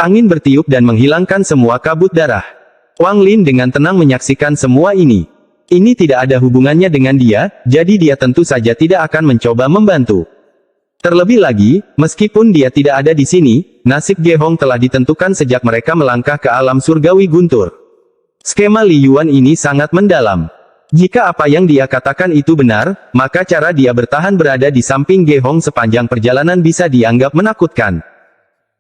Angin bertiup dan menghilangkan semua kabut darah. Wang Lin dengan tenang menyaksikan semua ini. Ini tidak ada hubungannya dengan dia, jadi dia tentu saja tidak akan mencoba membantu. Terlebih lagi, meskipun dia tidak ada di sini, nasib Ge Hong telah ditentukan sejak mereka melangkah ke alam surgawi guntur. Skema Li Yuan ini sangat mendalam. Jika apa yang dia katakan itu benar, maka cara dia bertahan berada di samping Ge Hong sepanjang perjalanan bisa dianggap menakutkan.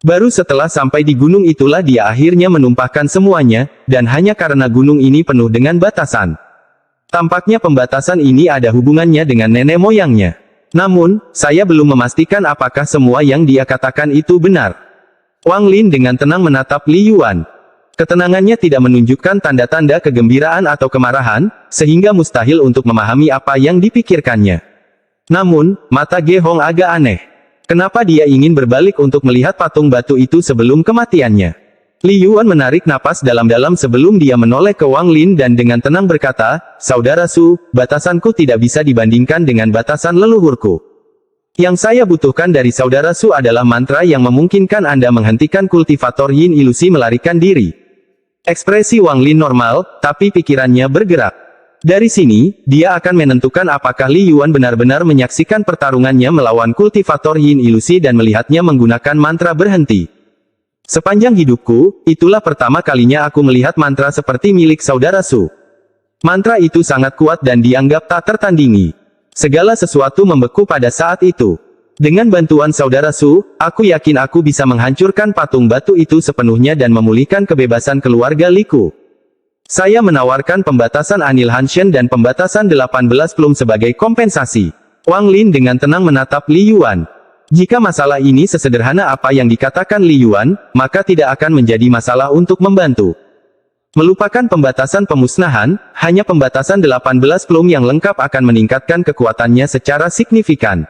Baru setelah sampai di gunung itulah dia akhirnya menumpahkan semuanya, dan hanya karena gunung ini penuh dengan batasan. Tampaknya pembatasan ini ada hubungannya dengan nenek moyangnya. Namun, saya belum memastikan apakah semua yang dia katakan itu benar. Wang Lin dengan tenang menatap Li Yuan. Ketenangannya tidak menunjukkan tanda-tanda kegembiraan atau kemarahan, sehingga mustahil untuk memahami apa yang dipikirkannya. Namun, mata Ge Hong agak aneh. Kenapa dia ingin berbalik untuk melihat patung batu itu sebelum kematiannya? Li Yuan menarik napas dalam-dalam sebelum dia menoleh ke Wang Lin dan dengan tenang berkata, "Saudara Su, batasanku tidak bisa dibandingkan dengan batasan leluhurku. Yang saya butuhkan dari Saudara Su adalah mantra yang memungkinkan Anda menghentikan kultivator Yin ilusi melarikan diri." Ekspresi Wang Lin normal, tapi pikirannya bergerak. Dari sini, dia akan menentukan apakah Li Yuan benar-benar menyaksikan pertarungannya melawan kultivator Yin ilusi dan melihatnya menggunakan mantra berhenti. Sepanjang hidupku, itulah pertama kalinya aku melihat mantra seperti milik Saudara Su. Mantra itu sangat kuat dan dianggap tak tertandingi. Segala sesuatu membeku pada saat itu. Dengan bantuan Saudara Su, aku yakin aku bisa menghancurkan patung batu itu sepenuhnya dan memulihkan kebebasan keluarga Liku. Saya menawarkan pembatasan Anil Hanshen dan pembatasan 18 plum sebagai kompensasi. Wang Lin dengan tenang menatap Li Yuan. Jika masalah ini sesederhana apa yang dikatakan Li Yuan, maka tidak akan menjadi masalah untuk membantu. Melupakan pembatasan pemusnahan, hanya pembatasan 18 plum yang lengkap akan meningkatkan kekuatannya secara signifikan.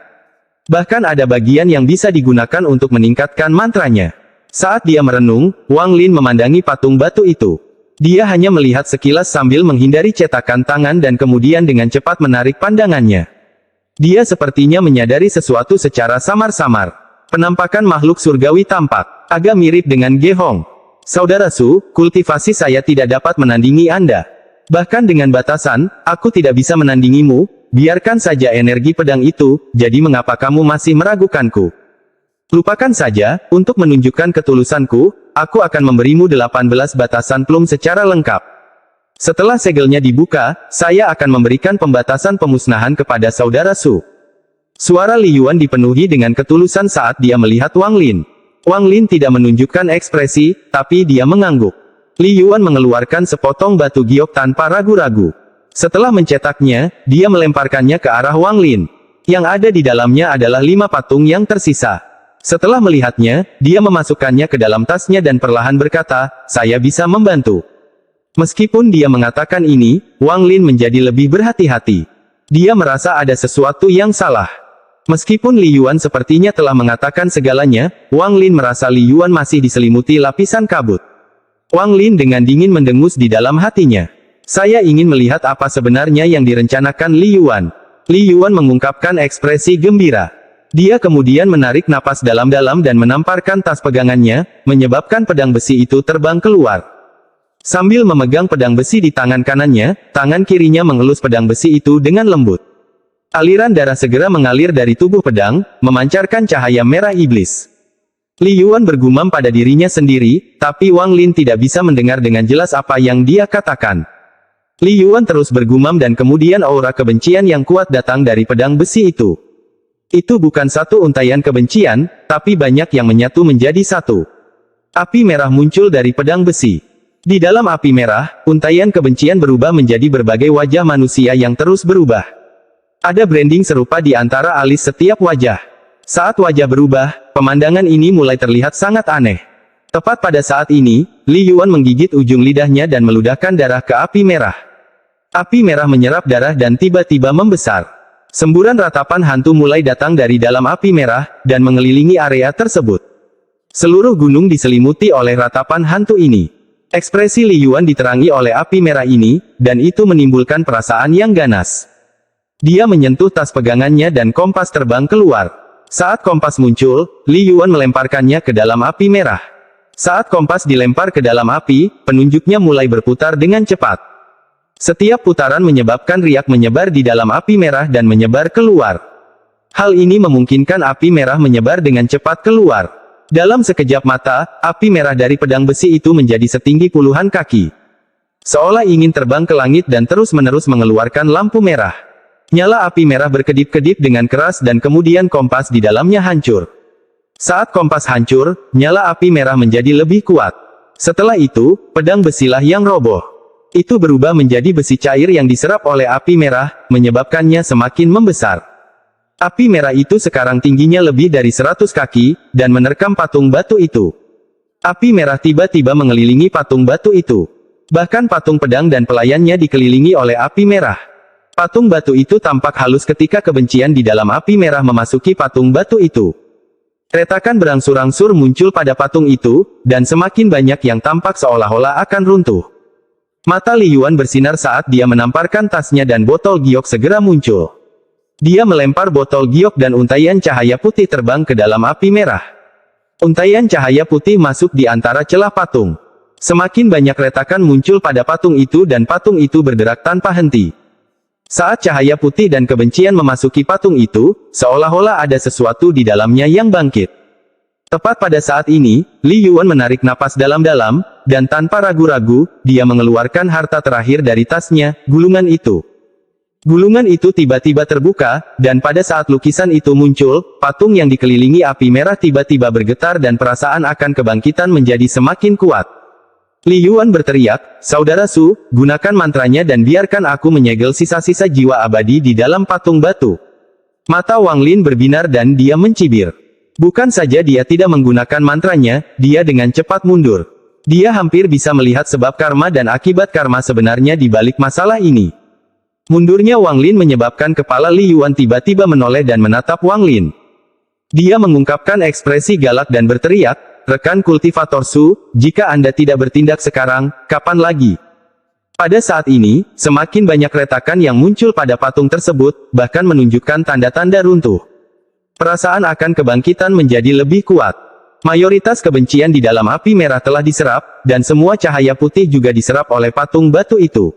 Bahkan ada bagian yang bisa digunakan untuk meningkatkan mantranya. Saat dia merenung, Wang Lin memandangi patung batu itu. Dia hanya melihat sekilas sambil menghindari cetakan tangan dan kemudian dengan cepat menarik pandangannya. Dia sepertinya menyadari sesuatu secara samar-samar. Penampakan makhluk surgawi tampak agak mirip dengan Ge Hong. Saudara Su, kultivasi saya tidak dapat menandingi Anda. Bahkan dengan batasan, aku tidak bisa menandingimu. Biarkan saja energi pedang itu, jadi mengapa kamu masih meragukanku? Lupakan saja, untuk menunjukkan ketulusanku, aku akan memberimu 18 batasan plum secara lengkap. Setelah segelnya dibuka, saya akan memberikan pembatasan pemusnahan kepada Saudara Su. Suara Li Yuan dipenuhi dengan ketulusan saat dia melihat Wang Lin. Wang Lin tidak menunjukkan ekspresi, tapi dia mengangguk. Li Yuan mengeluarkan sepotong batu giok tanpa ragu-ragu. Setelah mencetaknya, dia melemparkannya ke arah Wang Lin. Yang ada di dalamnya adalah 5 patung yang tersisa. Setelah melihatnya, dia memasukkannya ke dalam tasnya dan perlahan berkata, "Saya bisa membantu." Meskipun dia mengatakan ini, Wang Lin menjadi lebih berhati-hati. Dia merasa ada sesuatu yang salah. Meskipun Li Yuan sepertinya telah mengatakan segalanya, Wang Lin merasa Li Yuan masih diselimuti lapisan kabut. Wang Lin dengan dingin mendengus di dalam hatinya. "Saya ingin melihat apa sebenarnya yang direncanakan Li Yuan." Li Yuan mengungkapkan ekspresi gembira. Dia kemudian menarik napas dalam-dalam dan menamparkan tas pegangannya, menyebabkan pedang besi itu terbang keluar. Sambil memegang pedang besi di tangan kanannya, tangan kirinya mengelus pedang besi itu dengan lembut. Aliran darah segera mengalir dari tubuh pedang, memancarkan cahaya merah iblis. Li Yuan bergumam pada dirinya sendiri, tapi Wang Lin tidak bisa mendengar dengan jelas apa yang dia katakan. Li Yuan terus bergumam dan kemudian aura kebencian yang kuat datang dari pedang besi itu. Itu bukan satu untaian kebencian, tapi banyak yang menyatu menjadi satu. Api merah muncul dari pedang besi. Di dalam api merah, untaian kebencian berubah menjadi berbagai wajah manusia yang terus berubah. Ada branding serupa di antara alis setiap wajah. Saat wajah berubah, pemandangan ini mulai terlihat sangat aneh. Tepat pada saat ini, Li Yuan menggigit ujung lidahnya dan meludahkan darah ke api merah. Api merah menyerap darah dan tiba-tiba membesar. Semburan ratapan hantu mulai datang dari dalam api merah, dan mengelilingi area tersebut. Seluruh gunung diselimuti oleh ratapan hantu ini. Ekspresi Li Yuan diterangi oleh api merah ini, dan itu menimbulkan perasaan yang ganas. Dia menyentuh tas pegangannya dan kompas terbang keluar. Saat kompas muncul, Li Yuan melemparkannya ke dalam api merah. Saat kompas dilempar ke dalam api, penunjuknya mulai berputar dengan cepat. Setiap putaran menyebabkan riak menyebar di dalam api merah dan menyebar keluar. Hal ini memungkinkan api merah menyebar dengan cepat keluar. Dalam sekejap mata, api merah dari pedang besi itu menjadi setinggi puluhan kaki. Seolah ingin terbang ke langit dan terus-menerus mengeluarkan lampu merah. Nyala api merah berkedip-kedip dengan keras dan kemudian kompas di dalamnya hancur. Saat kompas hancur, nyala api merah menjadi lebih kuat. Setelah itu, pedang besilah yang roboh. Itu berubah menjadi besi cair yang diserap oleh api merah, menyebabkannya semakin membesar. Api merah itu sekarang tingginya lebih dari 100 kaki, dan menerkam patung batu itu. Api merah tiba-tiba mengelilingi patung batu itu. Bahkan patung pedang dan pelayannya dikelilingi oleh api merah. Patung batu itu tampak halus ketika kebencian di dalam api merah memasuki patung batu itu. Retakan berangsur-angsur muncul pada patung itu, dan semakin banyak yang tampak seolah-olah akan runtuh. Mata Li Yuan bersinar saat dia menamparkan tasnya dan botol giok segera muncul. Dia melempar botol giok dan untaian cahaya putih terbang ke dalam api merah. Untaian cahaya putih masuk di antara celah patung. Semakin banyak retakan muncul pada patung itu dan patung itu bergerak tanpa henti. Saat cahaya putih dan kebencian memasuki patung itu, seolah-olah ada sesuatu di dalamnya yang bangkit. Tepat pada saat ini, Li Yuan menarik napas dalam-dalam, dan tanpa ragu-ragu, dia mengeluarkan harta terakhir dari tasnya, gulungan itu. Gulungan itu tiba-tiba terbuka, dan pada saat lukisan itu muncul, patung yang dikelilingi api merah tiba-tiba bergetar dan perasaan akan kebangkitan menjadi semakin kuat. Li Yuan berteriak, "Saudara Su, gunakan mantranya dan biarkan aku menyegel sisa-sisa jiwa abadi di dalam patung batu." Mata Wang Lin berbinar dan dia mencibir. Bukan saja dia tidak menggunakan mantranya, dia dengan cepat mundur. Dia hampir bisa melihat sebab karma dan akibat karma sebenarnya di balik masalah ini. Mundurnya Wang Lin menyebabkan kepala Li Yuan tiba-tiba menoleh dan menatap Wang Lin. Dia mengungkapkan ekspresi galak dan berteriak, "Rekan kultivator Su, jika Anda tidak bertindak sekarang, kapan lagi?" Pada saat ini, semakin banyak retakan yang muncul pada patung tersebut, bahkan menunjukkan tanda-tanda runtuh. Perasaan akan kebangkitan menjadi lebih kuat. Mayoritas kebencian di dalam api merah telah diserap, dan semua cahaya putih juga diserap oleh patung batu itu.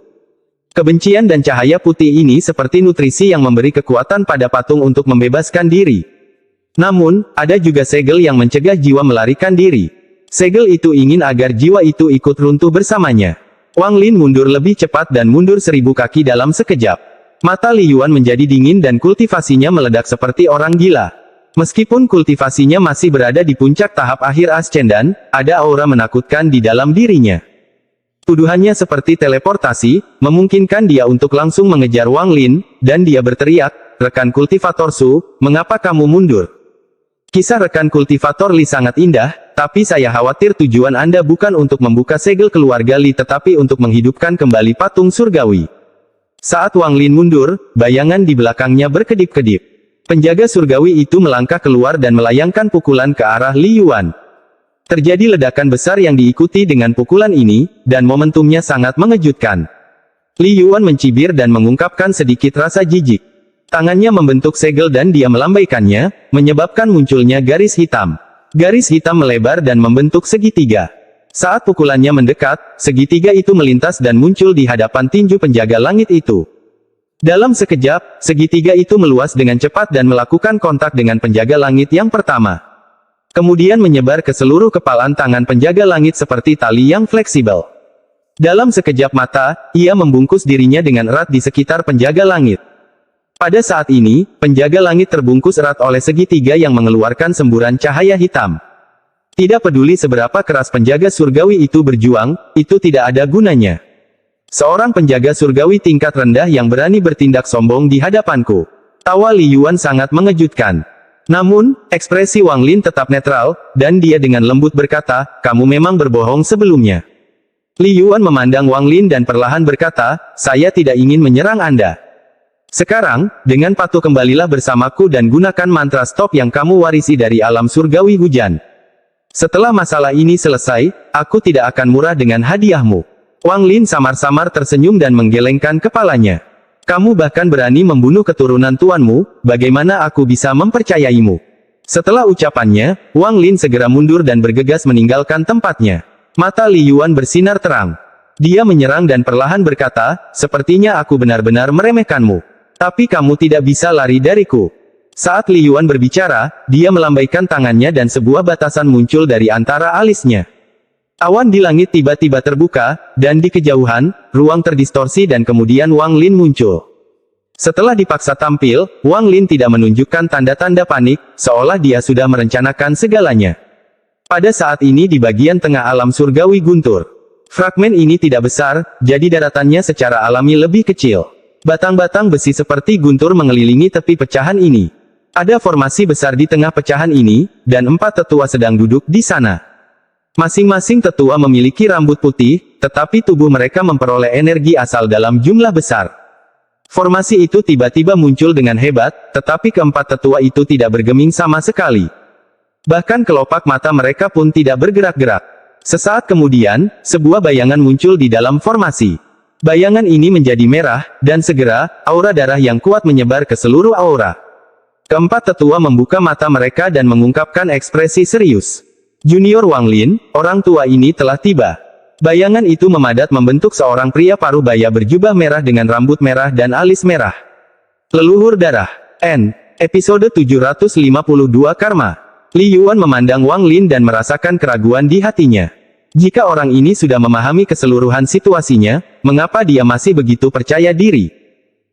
Kebencian dan cahaya putih ini seperti nutrisi yang memberi kekuatan pada patung untuk membebaskan diri. Namun, ada juga segel yang mencegah jiwa melarikan diri. Segel itu ingin agar jiwa itu ikut runtuh bersamanya. Wang Lin mundur lebih cepat dan mundur 1000 kaki dalam sekejap. Mata Li Yuan menjadi dingin dan kultivasinya meledak seperti orang gila. Meskipun kultivasinya masih berada di puncak tahap akhir Ascendan, ada aura menakutkan di dalam dirinya. Tuduhannya seperti teleportasi, memungkinkan dia untuk langsung mengejar Wang Lin, dan dia berteriak, "Rekan kultivator Su, mengapa kamu mundur?" Kisah rekan kultivator Li sangat indah, tapi saya khawatir tujuan Anda bukan untuk membuka segel keluarga Li tetapi untuk menghidupkan kembali patung surgawi. Saat Wang Lin mundur, bayangan di belakangnya berkedip-kedip. Penjaga surgawi itu melangkah keluar dan melayangkan pukulan ke arah Li Yuan. Terjadi ledakan besar yang diikuti dengan pukulan ini, dan momentumnya sangat mengejutkan. Li Yuan mencibir dan mengungkapkan sedikit rasa jijik. Tangannya membentuk segel dan dia melambaikannya, menyebabkan munculnya garis hitam. Garis hitam melebar dan membentuk segitiga. Saat pukulannya mendekat, segitiga itu melintas dan muncul di hadapan tinju penjaga langit itu. Dalam sekejap, segitiga itu meluas dengan cepat dan melakukan kontak dengan penjaga langit yang pertama. Kemudian menyebar ke seluruh kepalan tangan penjaga langit seperti tali yang fleksibel. Dalam sekejap mata, ia membungkus dirinya dengan erat di sekitar penjaga langit. Pada saat ini, penjaga langit terbungkus erat oleh segitiga yang mengeluarkan semburan cahaya hitam. Tidak peduli seberapa keras penjaga surgawi itu berjuang, itu tidak ada gunanya. Seorang penjaga surgawi tingkat rendah yang berani bertindak sombong di hadapanku. Tawa Li Yuan sangat mengejutkan. Namun, ekspresi Wang Lin tetap netral, dan dia dengan lembut berkata, "Kamu memang berbohong sebelumnya." Li Yuan memandang Wang Lin dan perlahan berkata, "Saya tidak ingin menyerang Anda. Sekarang, dengan patuh kembalilah bersamaku dan gunakan mantra stop yang kamu warisi dari alam surgawi hujan. Setelah masalah ini selesai, aku tidak akan murah dengan hadiahmu." Wang Lin samar-samar tersenyum dan menggelengkan kepalanya. "Kamu bahkan berani membunuh keturunan tuanmu, bagaimana aku bisa mempercayaimu?" Setelah ucapannya, Wang Lin segera mundur dan bergegas meninggalkan tempatnya. Mata Li Yuan bersinar terang. Dia menyerang dan perlahan berkata, "Sepertinya aku benar-benar meremehkanmu. Tapi kamu tidak bisa lari dariku." Saat Li Yuan berbicara, dia melambaikan tangannya dan sebuah batasan muncul dari antara alisnya. Awan di langit tiba-tiba terbuka, dan di kejauhan, ruang terdistorsi dan kemudian Wang Lin muncul. Setelah dipaksa tampil, Wang Lin tidak menunjukkan tanda-tanda panik, seolah dia sudah merencanakan segalanya. Pada saat ini di bagian tengah alam surgawi guntur. Fragmen ini tidak besar, jadi daratannya secara alami lebih kecil. Batang-batang besi seperti guntur mengelilingi tepi pecahan ini. Ada formasi besar di tengah pecahan ini, dan 4 tetua sedang duduk di sana. Masing-masing tetua memiliki rambut putih, tetapi tubuh mereka memperoleh energi asal dalam jumlah besar. Formasi itu tiba-tiba muncul dengan hebat, tetapi keempat tetua itu tidak bergeming sama sekali. Bahkan kelopak mata mereka pun tidak bergerak-gerak. Sesaat kemudian, sebuah bayangan muncul di dalam formasi. Bayangan ini menjadi merah, dan segera, aura darah yang kuat menyebar ke seluruh aura. Keempat tetua membuka mata mereka dan mengungkapkan ekspresi serius. Junior Wang Lin, orang tua ini telah tiba. Bayangan itu memadat membentuk seorang pria paruh baya berjubah merah dengan rambut merah dan alis merah. Leluhur darah. N. Episode 752 Karma. Li Yuan memandang Wang Lin dan merasakan keraguan di hatinya. Jika orang ini sudah memahami keseluruhan situasinya, mengapa dia masih begitu percaya diri?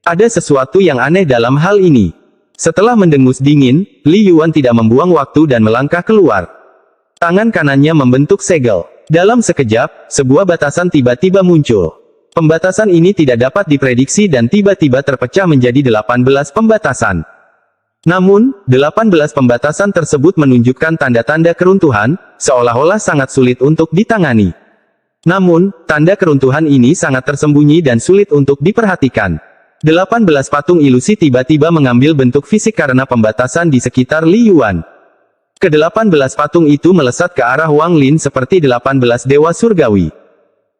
Ada sesuatu yang aneh dalam hal ini. Setelah mendengus dingin, Li Yuan tidak membuang waktu dan melangkah keluar. Tangan kanannya membentuk segel. Dalam sekejap, sebuah batasan tiba-tiba muncul. Pembatasan ini tidak dapat diprediksi dan tiba-tiba terpecah menjadi 18 pembatasan. Namun, 18 pembatasan tersebut menunjukkan tanda-tanda keruntuhan, seolah-olah sangat sulit untuk ditangani. Namun, tanda keruntuhan ini sangat tersembunyi dan sulit untuk diperhatikan. 18 patung ilusi tiba-tiba mengambil bentuk fisik karena pembatasan di sekitar Li Yuan. Ke-18 patung itu melesat ke arah Wang Lin seperti 18 dewa surgawi.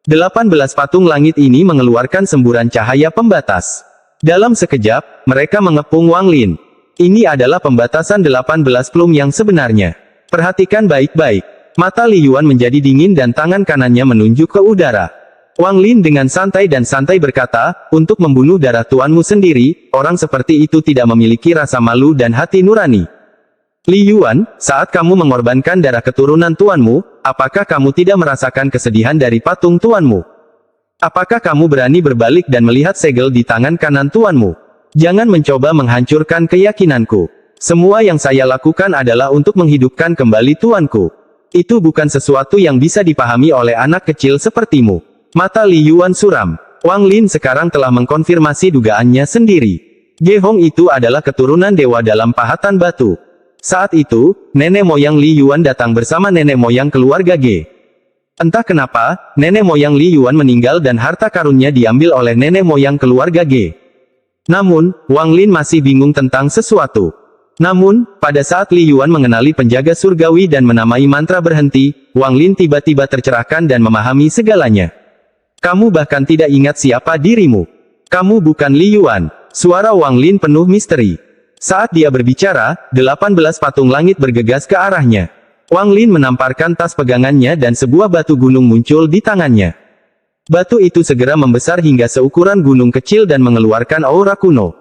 18 patung langit ini mengeluarkan semburan cahaya pembatas. Dalam sekejap, mereka mengepung Wang Lin. Ini adalah pembatasan 18 plum yang sebenarnya. Perhatikan baik-baik. Mata Li Yuan menjadi dingin dan tangan kanannya menunjuk ke udara. Wang Lin dengan santai berkata, "Untuk membunuh darah tuanmu sendiri, orang seperti itu tidak memiliki rasa malu dan hati nurani. Li Yuan, saat kamu mengorbankan darah keturunan tuanmu, apakah kamu tidak merasakan kesedihan dari patung tuanmu? Apakah kamu berani berbalik dan melihat segel di tangan kanan tuanmu? Jangan mencoba menghancurkan keyakinanku. Semua yang saya lakukan adalah untuk menghidupkan kembali tuanku. Itu bukan sesuatu yang bisa dipahami oleh anak kecil sepertimu." Mata Li Yuan suram. Wang Lin sekarang telah mengkonfirmasi dugaannya sendiri. Ge Hong itu adalah keturunan dewa dalam pahatan batu. Saat itu, nenek moyang Li Yuan datang bersama nenek moyang keluarga Ge. Entah kenapa, nenek moyang Li Yuan meninggal dan harta karunnya diambil oleh nenek moyang keluarga Ge. Namun, Wang Lin masih bingung tentang sesuatu. Namun, pada saat Li Yuan mengenali penjaga surgawi dan menamai mantra berhenti, Wang Lin tiba-tiba tercerahkan dan memahami segalanya. "Kamu bahkan tidak ingat siapa dirimu. Kamu bukan Li Yuan." Suara Wang Lin penuh misteri. Saat dia berbicara, 18 patung langit bergegas ke arahnya. Wang Lin menamparkan tas pegangannya dan sebuah batu gunung muncul di tangannya. Batu itu segera membesar hingga seukuran gunung kecil dan mengeluarkan aura kuno.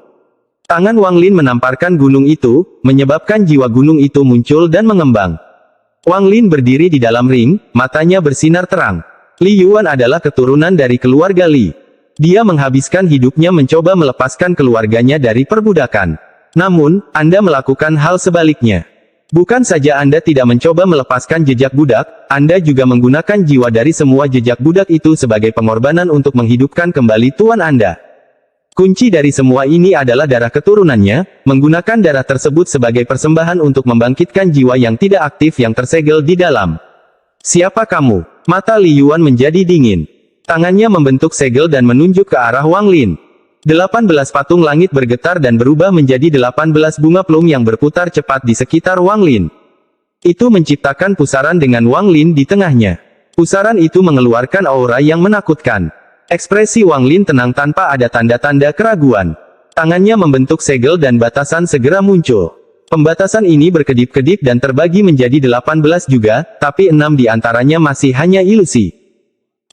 Tangan Wang Lin menamparkan gunung itu, menyebabkan jiwa gunung itu muncul dan mengembang. Wang Lin berdiri di dalam ring, matanya bersinar terang. Li Yuan adalah keturunan dari keluarga Li. Dia menghabiskan hidupnya mencoba melepaskan keluarganya dari perbudakan. Namun, Anda melakukan hal sebaliknya. Bukan saja Anda tidak mencoba melepaskan jejak budak, Anda juga menggunakan jiwa dari semua jejak budak itu sebagai pengorbanan untuk menghidupkan kembali tuan Anda. Kunci dari semua ini adalah darah keturunannya, menggunakan darah tersebut sebagai persembahan untuk membangkitkan jiwa yang tidak aktif yang tersegel di dalam. Siapa kamu? Mata Li Yuan menjadi dingin. Tangannya membentuk segel dan menunjuk ke arah Wang Lin. 18 patung langit bergetar dan berubah menjadi 18 bunga plum yang berputar cepat di sekitar Wang Lin. Itu menciptakan pusaran dengan Wang Lin di tengahnya. Pusaran itu mengeluarkan aura yang menakutkan. Ekspresi Wang Lin tenang tanpa ada tanda-tanda keraguan. Tangannya membentuk segel dan batasan segera muncul. Pembatasan ini berkedip-kedip dan terbagi menjadi 18 juga, tapi 6 di antaranya masih hanya ilusi.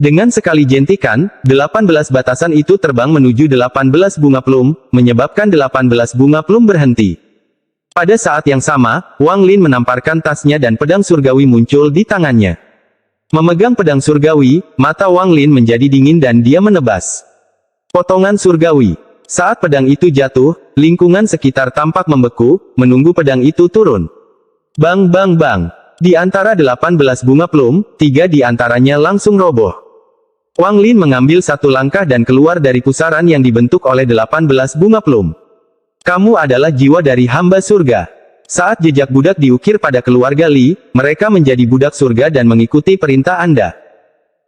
Dengan sekali jentikan, 18 batasan itu terbang menuju 18 bunga plum, menyebabkan 18 bunga plum berhenti. Pada saat yang sama, Wang Lin menamparkan tasnya dan pedang surgawi muncul di tangannya. Memegang pedang surgawi, mata Wang Lin menjadi dingin dan dia menebas. Potongan surgawi. Saat pedang itu jatuh, lingkungan sekitar tampak membeku, menunggu pedang itu turun. Bang bang bang. Di antara 18 bunga plum, 3 di antaranya langsung roboh. Wang Lin mengambil satu langkah dan keluar dari pusaran yang dibentuk oleh 18 bunga plum. Kamu adalah jiwa dari hamba surga. Saat jejak budak diukir pada keluarga Li, mereka menjadi budak surga dan mengikuti perintah Anda.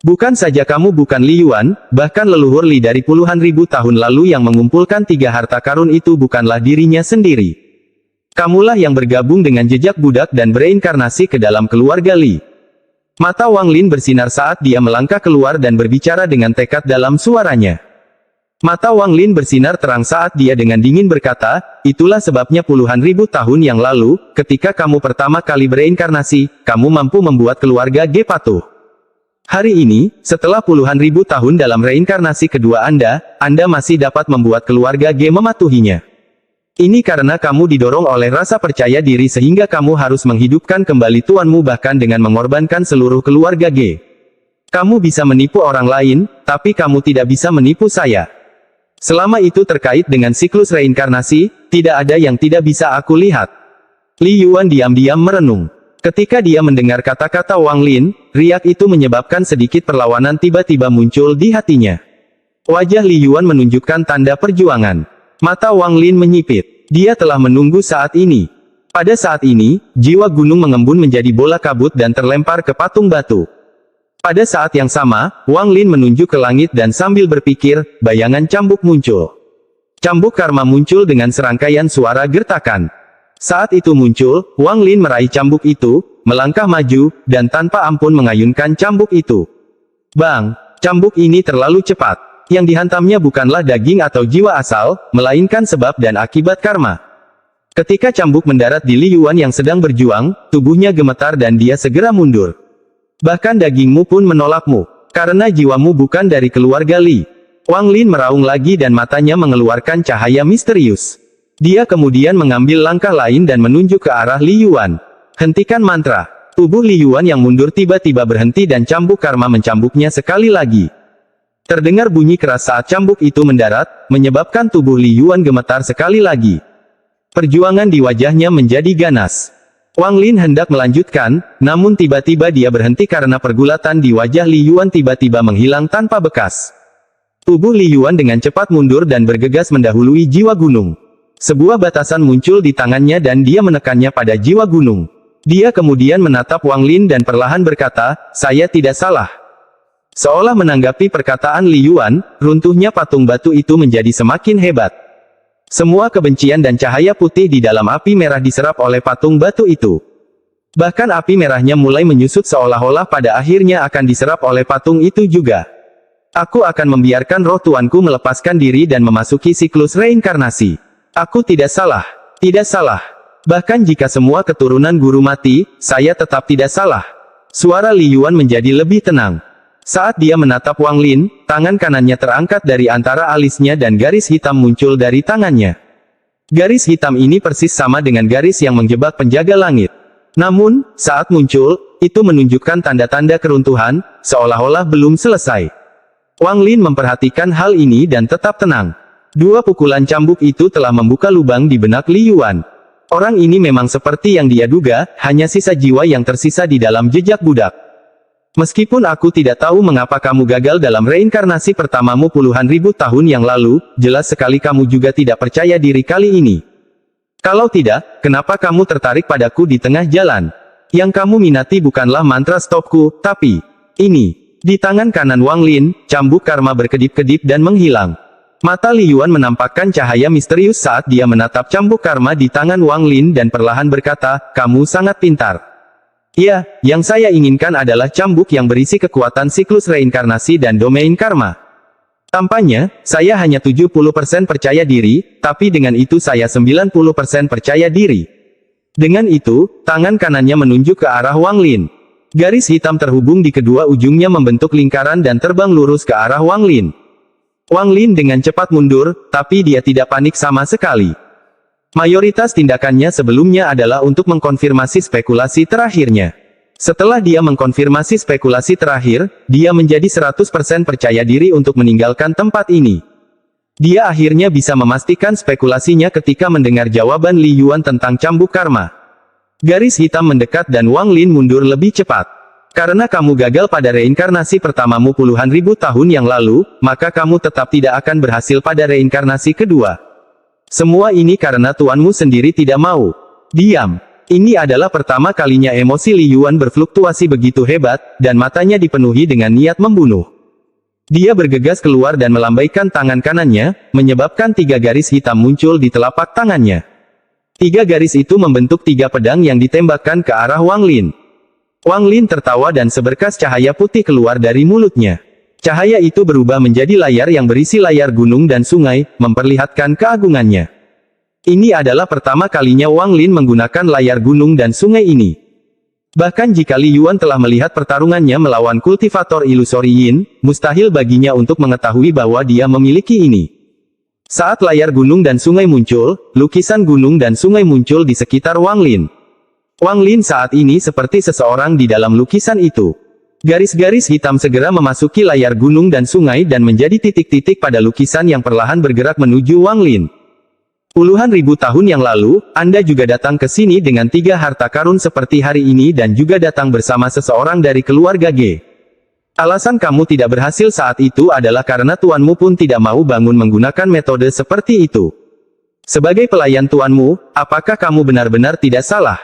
Bukan saja kamu bukan Li Yuan, bahkan leluhur Li dari puluhan ribu tahun lalu yang mengumpulkan 3 harta karun itu bukanlah dirinya sendiri. Kamulah yang bergabung dengan jejak budak dan bereinkarnasi ke dalam keluarga Li. Mata Wang Lin bersinar saat dia melangkah keluar dan berbicara dengan tekad dalam suaranya. Mata Wang Lin bersinar terang saat dia dengan dingin berkata, itulah sebabnya puluhan ribu tahun yang lalu, ketika kamu pertama kali bereinkarnasi, kamu mampu membuat keluarga Ge patuh. Hari ini, setelah puluhan ribu tahun dalam reinkarnasi kedua Anda masih dapat membuat keluarga Ge mematuhinya. Ini karena kamu didorong oleh rasa percaya diri sehingga kamu harus menghidupkan kembali tuanmu bahkan dengan mengorbankan seluruh keluarga Ge. Kamu bisa menipu orang lain, tapi kamu tidak bisa menipu saya. Selama itu terkait dengan siklus reinkarnasi, tidak ada yang tidak bisa aku lihat. Li Yuan diam-diam merenung. Ketika dia mendengar kata-kata Wang Lin, riak itu menyebabkan sedikit perlawanan tiba-tiba muncul di hatinya. Wajah Li Yuan menunjukkan tanda perjuangan. Mata Wang Lin menyipit. Dia telah menunggu saat ini. Pada saat ini, jiwa gunung mengembun menjadi bola kabut dan terlempar ke patung batu. Pada saat yang sama, Wang Lin menunjuk ke langit dan sambil berpikir, bayangan cambuk muncul. Cambuk karma muncul dengan serangkaian suara gertakan. Saat itu muncul, Wang Lin meraih cambuk itu, melangkah maju, dan tanpa ampun mengayunkan cambuk itu. Bang! Cambuk ini terlalu cepat. Yang dihantamnya bukanlah daging atau jiwa asal, melainkan sebab dan akibat karma. Ketika cambuk mendarat di Li Yuan yang sedang berjuang, tubuhnya gemetar dan dia segera mundur. Bahkan dagingmu pun menolakmu, karena jiwamu bukan dari keluarga Li. Wang Lin meraung lagi dan matanya mengeluarkan cahaya misterius. Dia kemudian mengambil langkah lain dan menunjuk ke arah Li Yuan. Hentikan mantra. Tubuh Li Yuan yang mundur tiba-tiba berhenti dan cambuk karma mencambuknya sekali lagi. Terdengar bunyi keras saat cambuk itu mendarat, menyebabkan tubuh Li Yuan gemetar sekali lagi. Perjuangan di wajahnya menjadi ganas. Wang Lin hendak melanjutkan, namun tiba-tiba dia berhenti karena pergulatan di wajah Li Yuan tiba-tiba menghilang tanpa bekas. Tubuh Li Yuan dengan cepat mundur dan bergegas mendahului jiwa gunung. Sebuah batasan muncul di tangannya dan dia menekannya pada jiwa gunung. Dia kemudian menatap Wang Lin dan perlahan berkata, saya tidak salah. Seolah menanggapi perkataan Li Yuan, runtuhnya patung batu itu menjadi semakin hebat. Semua kebencian dan cahaya putih di dalam api merah diserap oleh patung batu itu. Bahkan api merahnya mulai menyusut seolah-olah pada akhirnya akan diserap oleh patung itu juga. Aku akan membiarkan roh tuanku melepaskan diri dan memasuki siklus reinkarnasi. Aku tidak salah. Tidak salah. Bahkan jika semua keturunan guru mati, saya tetap tidak salah. Suara Li Yuan menjadi lebih tenang. Saat dia menatap Wang Lin, tangan kanannya terangkat dari antara alisnya dan garis hitam muncul dari tangannya. Garis hitam ini persis sama dengan garis yang menjebak penjaga langit. Namun, saat muncul, itu menunjukkan tanda-tanda keruntuhan, seolah-olah belum selesai. Wang Lin memperhatikan hal ini dan tetap tenang. 2 pukulan cambuk itu telah membuka lubang di benak Li Yuan. Orang ini memang seperti yang dia duga, hanya sisa jiwa yang tersisa di dalam jejak budak. Meskipun aku tidak tahu mengapa kamu gagal dalam reinkarnasi pertamamu puluhan ribu tahun yang lalu, jelas sekali kamu juga tidak percaya diri kali ini. Kalau tidak, kenapa kamu tertarik padaku di tengah jalan? Yang kamu minati bukanlah mantra stopku, tapi ini. Di tangan kanan Wang Lin, cambuk karma berkedip-kedip dan menghilang. Mata Li Yuan menampakkan cahaya misterius saat dia menatap cambuk karma di tangan Wang Lin dan perlahan berkata, kamu sangat pintar. Ya, yang saya inginkan adalah cambuk yang berisi kekuatan siklus reinkarnasi dan domain karma. Tampaknya, saya hanya 70% percaya diri, tapi dengan itu saya 90% percaya diri. Dengan itu, tangan kanannya menunjuk ke arah Wang Lin. Garis hitam terhubung di kedua ujungnya membentuk lingkaran dan terbang lurus ke arah Wang Lin. Wang Lin dengan cepat mundur, tapi dia tidak panik sama sekali. Mayoritas tindakannya sebelumnya adalah untuk mengkonfirmasi spekulasi terakhirnya. Setelah dia mengkonfirmasi spekulasi terakhir, dia menjadi 100% percaya diri untuk meninggalkan tempat ini. Dia akhirnya bisa memastikan spekulasinya ketika mendengar jawaban Li Yuan tentang cambuk karma. Garis hitam mendekat dan Wang Lin mundur lebih cepat. Karena kamu gagal pada reinkarnasi pertamamu puluhan ribu tahun yang lalu, maka kamu tetap tidak akan berhasil pada reinkarnasi kedua. Semua ini karena tuanmu sendiri tidak mau. Diam. Ini adalah pertama kalinya emosi Li Yuan berfluktuasi begitu hebat, dan matanya dipenuhi dengan niat membunuh. Dia bergegas keluar dan melambaikan tangan kanannya, menyebabkan 3 garis hitam muncul di telapak tangannya. 3 garis itu membentuk 3 pedang yang ditembakkan ke arah Wang Lin. Wang Lin tertawa dan seberkas cahaya putih keluar dari mulutnya. Cahaya itu berubah menjadi layar yang berisi layar gunung dan sungai, memperlihatkan keagungannya. Ini adalah pertama kalinya Wang Lin menggunakan layar gunung dan sungai ini. Bahkan jika Li Yuan telah melihat pertarungannya melawan kultivator ilusori Yin, mustahil baginya untuk mengetahui bahwa dia memiliki ini. Saat layar gunung dan sungai muncul, lukisan gunung dan sungai muncul di sekitar Wang Lin. Wang Lin saat ini seperti seseorang di dalam lukisan itu. Garis-garis hitam segera memasuki layar gunung dan sungai dan menjadi titik-titik pada lukisan yang perlahan bergerak menuju Wang Lin. Puluhan ribu tahun yang lalu, Anda juga datang ke sini dengan 3 harta karun seperti hari ini dan juga datang bersama seseorang dari keluarga G. Alasan kamu tidak berhasil saat itu adalah karena tuanmu pun tidak mau bangun menggunakan metode seperti itu. Sebagai pelayan tuanmu, apakah kamu benar-benar tidak salah?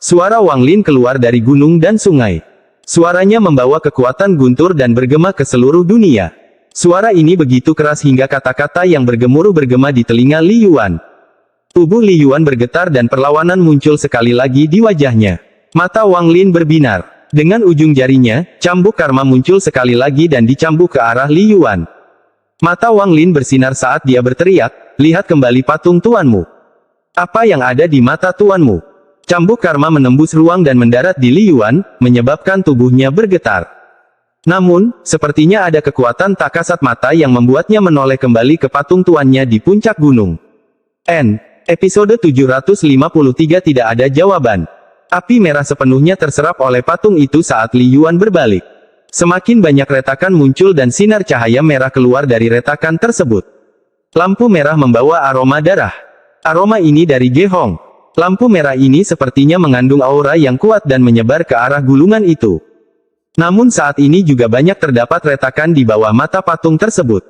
Suara Wang Lin keluar dari gunung dan sungai. Suaranya membawa kekuatan guntur dan bergema ke seluruh dunia. Suara ini begitu keras hingga kata-kata yang bergemuruh bergema di telinga Li Yuan. Tubuh Li Yuan bergetar dan perlawanan muncul sekali lagi di wajahnya. Mata Wang Lin berbinar. Dengan ujung jarinya, cambuk karma muncul sekali lagi dan dicambuk ke arah Li Yuan. Mata Wang Lin bersinar saat dia berteriak, "Lihat kembali patung tuanmu." Apa yang ada di mata tuanmu? Cambuk karma menembus ruang dan mendarat di Li Yuan, menyebabkan tubuhnya bergetar. Namun, sepertinya ada kekuatan tak kasat mata yang membuatnya menoleh kembali ke patung tuannya di puncak gunung. Episode 753 tidak ada jawaban. Api merah sepenuhnya terserap oleh patung itu saat Li Yuan berbalik. Semakin banyak retakan muncul dan sinar cahaya merah keluar dari retakan tersebut. Lampu merah membawa aroma darah. Aroma ini dari Ge Hong. Lampu merah ini sepertinya mengandung aura yang kuat dan menyebar ke arah gulungan itu. Namun saat ini juga banyak terdapat retakan di bawah mata patung tersebut.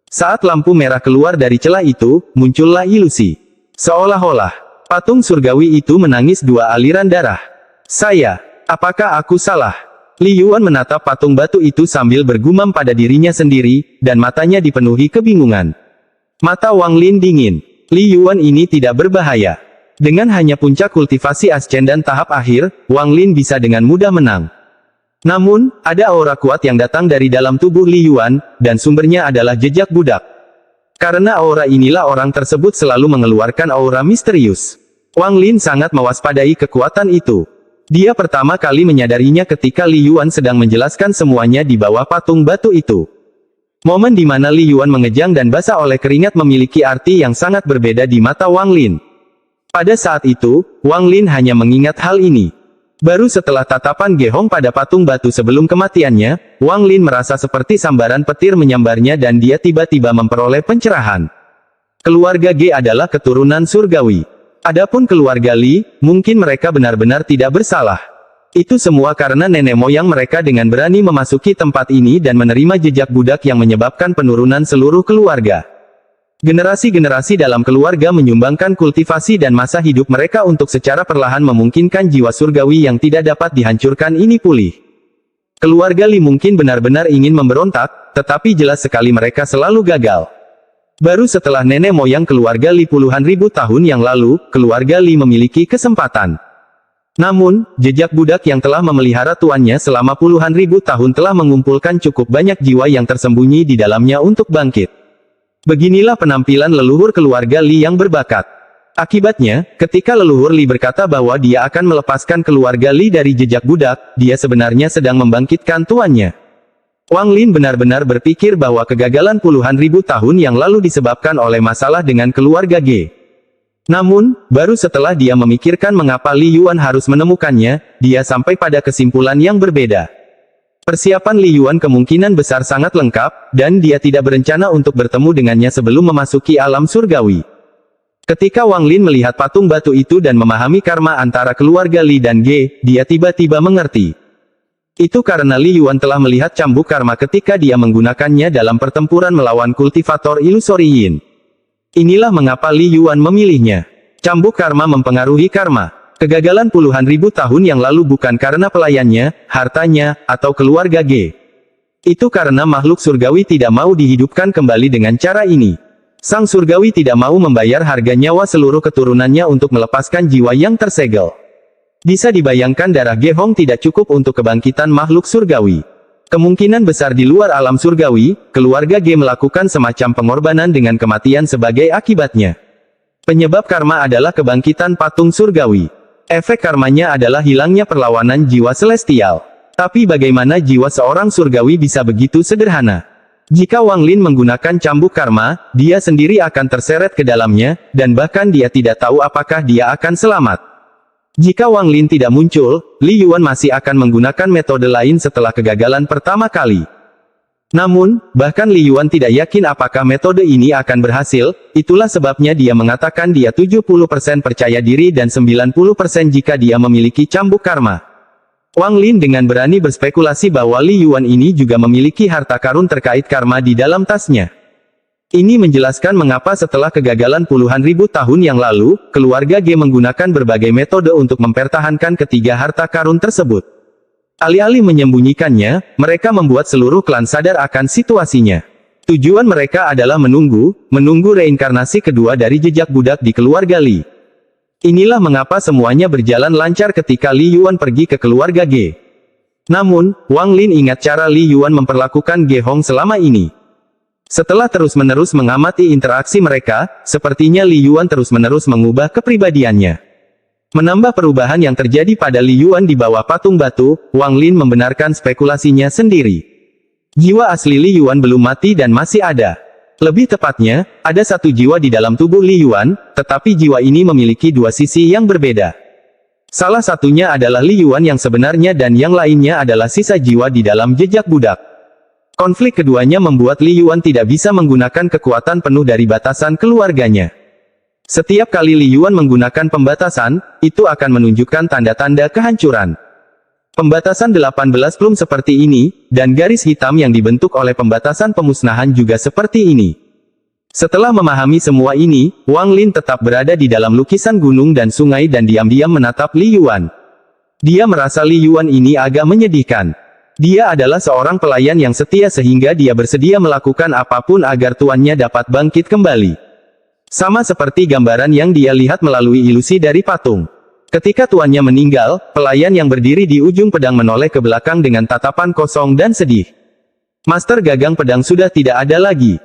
Saat lampu merah keluar dari celah itu, muncullah ilusi. Seolah-olah, patung surgawi itu menangis 2 aliran darah. Apakah aku salah? Li Yuan menatap patung batu itu sambil bergumam pada dirinya sendiri, dan matanya dipenuhi kebingungan. Mata Wang Lin dingin. Li Yuan ini tidak berbahaya. Dengan hanya puncak kultivasi ascendan tahap akhir, Wang Lin bisa dengan mudah menang. Namun, ada aura kuat yang datang dari dalam tubuh Li Yuan, dan sumbernya adalah jejak budak. Karena aura inilah orang tersebut selalu mengeluarkan aura misterius. Wang Lin sangat mewaspadai kekuatan itu. Dia pertama kali menyadarinya ketika Li Yuan sedang menjelaskan semuanya di bawah patung batu itu. Momen di mana Li Yuan mengejang dan basah oleh keringat memiliki arti yang sangat berbeda di mata Wang Lin. Pada saat itu, Wang Lin hanya mengingat hal ini. Baru setelah tatapan Ge Hong pada patung batu sebelum kematiannya, Wang Lin merasa seperti sambaran petir menyambarnya dan dia tiba-tiba memperoleh pencerahan. Keluarga Ge adalah keturunan surgawi. Adapun keluarga Li, mungkin mereka benar-benar tidak bersalah. Itu semua karena nenek moyang mereka dengan berani memasuki tempat ini dan menerima jejak budak yang menyebabkan penurunan seluruh keluarga. Generasi-generasi dalam keluarga menyumbangkan kultivasi dan masa hidup mereka untuk secara perlahan memungkinkan jiwa surgawi yang tidak dapat dihancurkan ini pulih. Keluarga Li mungkin benar-benar ingin memberontak, tetapi jelas sekali mereka selalu gagal. Baru setelah nenek moyang keluarga Li puluhan ribu tahun yang lalu, keluarga Li memiliki kesempatan. Namun, jejak budak yang telah memelihara tuannya selama puluhan ribu tahun telah mengumpulkan cukup banyak jiwa yang tersembunyi di dalamnya untuk bangkit. Beginilah penampilan leluhur keluarga Li yang berbakat. Akibatnya, ketika leluhur Li berkata bahwa dia akan melepaskan keluarga Li dari jejak budak, dia sebenarnya sedang membangkitkan tuannya. Wang Lin benar-benar berpikir bahwa kegagalan puluhan ribu tahun yang lalu disebabkan oleh masalah dengan keluarga Ge. Namun, baru setelah dia memikirkan mengapa Li Yuan harus menemukannya, dia sampai pada kesimpulan yang berbeda. Persiapan Li Yuan kemungkinan besar sangat lengkap, dan dia tidak berencana untuk bertemu dengannya sebelum memasuki alam surgawi. Ketika Wang Lin melihat patung batu itu dan memahami karma antara keluarga Li dan Ge, dia tiba-tiba mengerti. Itu karena Li Yuan telah melihat cambuk karma ketika dia menggunakannya dalam pertempuran melawan kultivator ilusori Yin. Inilah mengapa Li Yuan memilihnya. Cambuk karma mempengaruhi karma. Kegagalan puluhan ribu tahun yang lalu bukan karena pelayannya, hartanya, atau keluarga Ge. Itu karena makhluk surgawi tidak mau dihidupkan kembali dengan cara ini. Sang surgawi tidak mau membayar harga nyawa seluruh keturunannya untuk melepaskan jiwa yang tersegel. Bisa dibayangkan darah Ge Hong tidak cukup untuk kebangkitan makhluk surgawi. Kemungkinan besar di luar alam surgawi, keluarga Ge melakukan semacam pengorbanan dengan kematian sebagai akibatnya. Penyebab karma adalah kebangkitan patung surgawi. Efek karmanya adalah hilangnya perlawanan jiwa celestial. Tapi bagaimana jiwa seorang surgawi bisa begitu sederhana? Jika Wang Lin menggunakan cambuk karma, dia sendiri akan terseret ke dalamnya, dan bahkan dia tidak tahu apakah dia akan selamat. Jika Wang Lin tidak muncul, Li Yuan masih akan menggunakan metode lain setelah kegagalan pertama kali. Namun, bahkan Li Yuan tidak yakin apakah metode ini akan berhasil, itulah sebabnya dia mengatakan dia 70% percaya diri dan 90% jika dia memiliki cambuk karma. Wang Lin dengan berani berspekulasi bahwa Li Yuan ini juga memiliki harta karun terkait karma di dalam tasnya. Ini menjelaskan mengapa setelah kegagalan puluhan ribu tahun yang lalu, keluarga Ge menggunakan berbagai metode untuk mempertahankan ketiga harta karun tersebut. Alih-alih menyembunyikannya, mereka membuat seluruh klan sadar akan situasinya. Tujuan mereka adalah menunggu reinkarnasi kedua dari jejak budak di keluarga Li. Inilah mengapa semuanya berjalan lancar ketika Li Yuan pergi ke keluarga Ge. Namun, Wang Lin ingat cara Li Yuan memperlakukan Ge Hong selama ini. Setelah terus-menerus mengamati interaksi mereka, sepertinya Li Yuan terus-menerus mengubah kepribadiannya. Menambah perubahan yang terjadi pada Li Yuan di bawah patung batu, Wang Lin membenarkan spekulasinya sendiri. Jiwa asli Li Yuan belum mati dan masih ada. Lebih tepatnya, ada satu jiwa di dalam tubuh Li Yuan, tetapi jiwa ini memiliki dua sisi yang berbeda. Salah satunya adalah Li Yuan yang sebenarnya dan yang lainnya adalah sisa jiwa di dalam jejak budak. Konflik keduanya membuat Li Yuan tidak bisa menggunakan kekuatan penuh dari batasan keluarganya. Setiap kali Li Yuan menggunakan pembatasan, itu akan menunjukkan tanda-tanda kehancuran. Pembatasan 18 plum seperti ini, dan garis hitam yang dibentuk oleh pembatasan pemusnahan juga seperti ini. Setelah memahami semua ini, Wang Lin tetap berada di dalam lukisan gunung dan sungai dan diam-diam menatap Li Yuan. Dia merasa Li Yuan ini agak menyedihkan. Dia adalah seorang pelayan yang setia sehingga dia bersedia melakukan apapun agar tuannya dapat bangkit kembali. Sama seperti gambaran yang dia lihat melalui ilusi dari patung. Ketika tuannya meninggal, pelayan yang berdiri di ujung pedang menoleh ke belakang dengan tatapan kosong dan sedih. Master gagang pedang sudah tidak ada lagi.